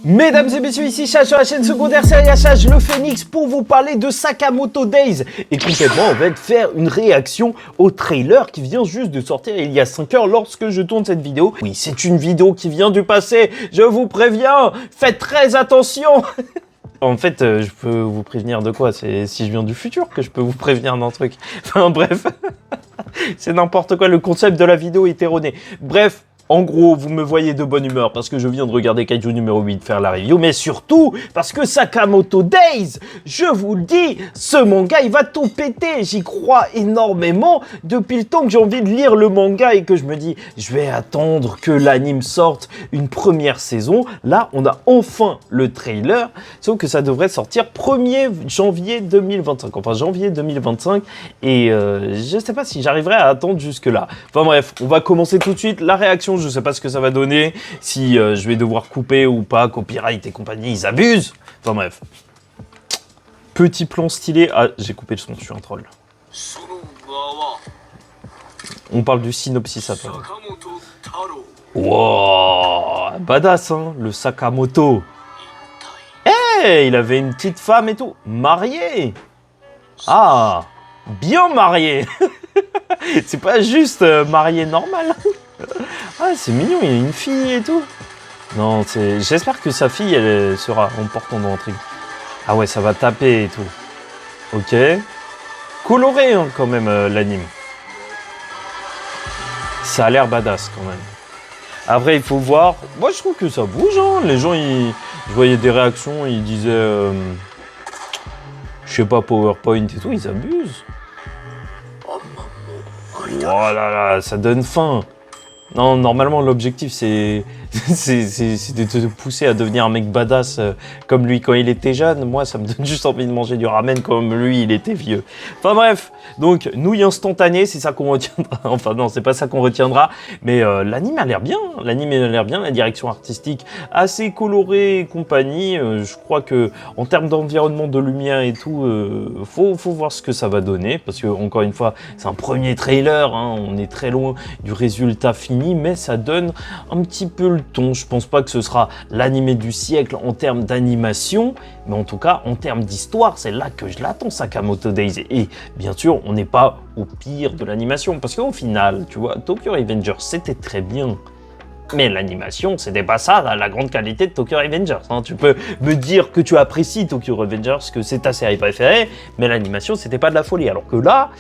Mesdames et messieurs, ici Chach sur la chaîne secondaire Série Chach le Phoenix pour vous parler de Sakamoto Days. Et concrètement, on va faire une réaction au trailer qui vient juste de sortir il y a 5 heures lorsque je tourne cette vidéo. Oui, c'est une vidéo qui vient du passé, je vous préviens, faites très attention. En fait, je peux vous prévenir de quoi? C'est si je viens du futur que je peux vous prévenir d'un truc. Enfin bref, c'est n'importe quoi, le concept de la vidéo est erroné. Bref. En gros, vous me voyez de bonne humeur parce que je viens de regarder Kaiju numéro 8 faire la review, mais surtout parce que Sakamoto Days, je vous le dis, ce manga, il va tout péter. J'y crois énormément depuis le temps que j'ai envie de lire le manga et que je me dis, je vais attendre que l'anime sorte une première saison. Là, on a enfin le trailer, sauf que ça devrait sortir 1er janvier 2025, enfin janvier 2025, et je sais pas si j'arriverai à attendre jusque-là. Enfin bref, on va commencer tout de suite la réaction. Je sais pas ce que ça va donner, si je vais devoir couper ou pas, copyright et compagnie, ils abusent. Enfin bref. Petit plan stylé. Ah, j'ai coupé le son, je suis un troll. On parle du synopsis après. Wow, badass hein, le Sakamoto. Hey, il avait une petite femme et tout. Marié. Ah, bien marié. C'est pas juste marié normal. Ah, c'est mignon, il y a une fille et tout. Non, j'espère que sa fille, elle sera importante dans l'intrigue. Ah ouais, ça va taper et tout. Ok. Coloré, hein, quand même, l'anime. Ça a l'air badass, quand même. Après, il faut voir... Moi, je trouve que ça bouge, hein. Les gens, je voyais des réactions, ils disaient... je sais pas, PowerPoint et tout, ils abusent. Oh là là, ça donne faim. Non, normalement, l'objectif, c'est de te pousser à devenir un mec badass comme lui quand il était jeune. Moi, ça me donne juste envie de manger du ramen comme lui, il était vieux. Enfin bref, donc, nouille instantanée, c'est ça qu'on retiendra. Enfin non, c'est pas ça qu'on retiendra, mais l'anime a l'air bien. L'anime a l'air bien, la direction artistique assez colorée et compagnie. Je crois que en termes d'environnement, de lumière et tout, faut voir ce que ça va donner. Parce que, encore une fois, c'est un premier trailer, hein, on est très loin du résultat fini, mais ça donne un petit peu le ton. Je pense pas que ce sera l'animé du siècle en termes d'animation, mais en tout cas en termes d'histoire, c'est là que je l'attends, Sakamoto Days. Et bien sûr, on n'est pas au pire de l'animation, parce qu'au final, tu vois, Tokyo Revengers, c'était très bien. Mais l'animation, c'était pas ça, la grande qualité de Tokyo Revengers. Hein. Tu peux me dire que tu apprécies Tokyo Revengers, que c'est ta série préférée, mais l'animation, c'était pas de la folie. Alors que là,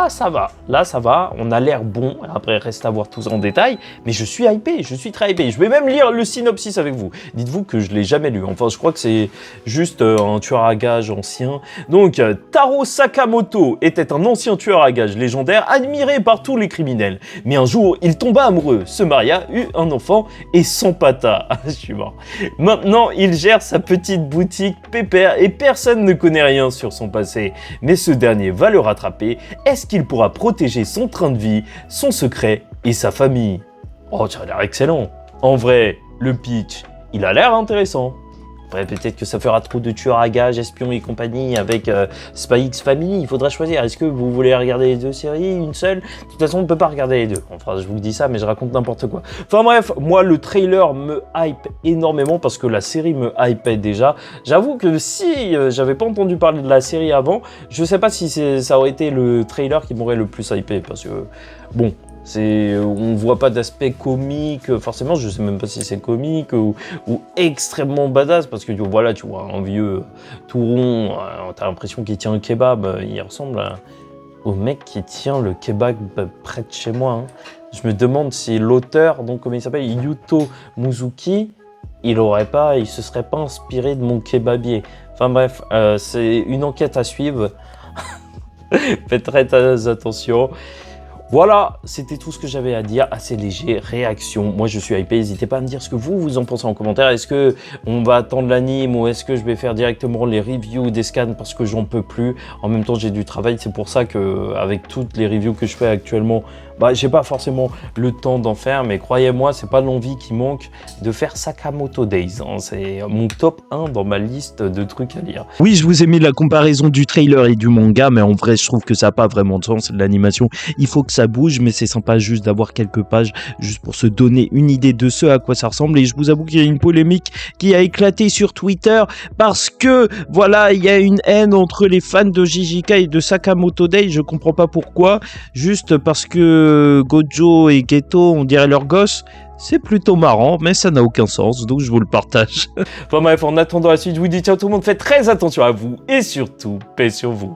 ça va. Là, ça va. On a l'air bon. Après, reste à voir tout ça en détail. Mais je suis hypé. Je suis très hypé. Je vais même lire le synopsis avec vous. Dites-vous que je l'ai jamais lu. Enfin, je crois que c'est juste un tueur à gages ancien. Donc, Taro Sakamoto était un ancien tueur à gages légendaire admiré par tous les criminels. Mais un jour, il tomba amoureux, se maria, eut un enfant et s'empâta. Je suis mort. Maintenant, il gère sa petite boutique pépère et personne ne connaît rien sur son passé. Mais ce dernier va le rattraper. Est-ce qu'il pourra protéger son train de vie, son secret et sa famille? Oh, ça a l'air excellent. En vrai, le pitch, il a l'air intéressant. Après, peut-être que ça fera trop de tueurs à gages, espions et compagnie avec Spy X Family. Il faudra choisir. Est-ce que vous voulez regarder les deux séries, une seule? De toute façon, on ne peut pas regarder les deux. Enfin, je vous dis ça, mais je raconte n'importe quoi. Enfin bref, moi, le trailer me hype énormément parce que la série me hypait déjà. J'avoue que si j'avais pas entendu parler de la série avant, je sais pas si ça aurait été le trailer qui m'aurait le plus hypé parce que, bon... on voit pas d'aspect comique, forcément, je sais même pas si c'est comique ou extrêmement badass, parce que voilà, tu vois un vieux tout rond, t'as l'impression qu'il tient un kebab, il ressemble au mec qui tient le kebab près de chez moi. Hein. Je me demande si l'auteur, donc comment il s'appelle, Yuto Muzuki, il se serait pas inspiré de mon kebabier. Enfin bref, c'est une enquête à suivre. Faites très attention. Voilà, c'était tout ce que j'avais à dire, assez léger, réaction. Moi, je suis hypé, n'hésitez pas à me dire ce que vous en pensez en commentaire. Est-ce que on va attendre l'anime ou est-ce que je vais faire directement les reviews des scans parce que j'en peux plus. En même temps, j'ai du travail, c'est pour ça que avec toutes les reviews que je fais actuellement, j'ai pas forcément le temps d'en faire, mais croyez-moi, c'est pas l'envie qui manque de faire Sakamoto Days. Hein. C'est mon top 1 dans ma liste de trucs à lire. Oui, je vous ai mis la comparaison du trailer et du manga, mais en vrai, je trouve que ça n'a pas vraiment de sens, l'animation. Il faut que ça ça bouge, mais c'est sympa juste d'avoir quelques pages, juste pour se donner une idée de ce à quoi ça ressemble. Et je vous avoue qu'il y a une polémique qui a éclaté sur Twitter, parce que, voilà, il y a une haine entre les fans de JJK et de Sakamoto Day, je comprends pas pourquoi, juste parce que Gojo et Geto, on dirait leurs gosses. C'est plutôt marrant, mais ça n'a aucun sens, donc je vous le partage. Enfin bref, en attendant la suite, je vous dis ciao tout le monde, faites très attention à vous et surtout, paix sur vous.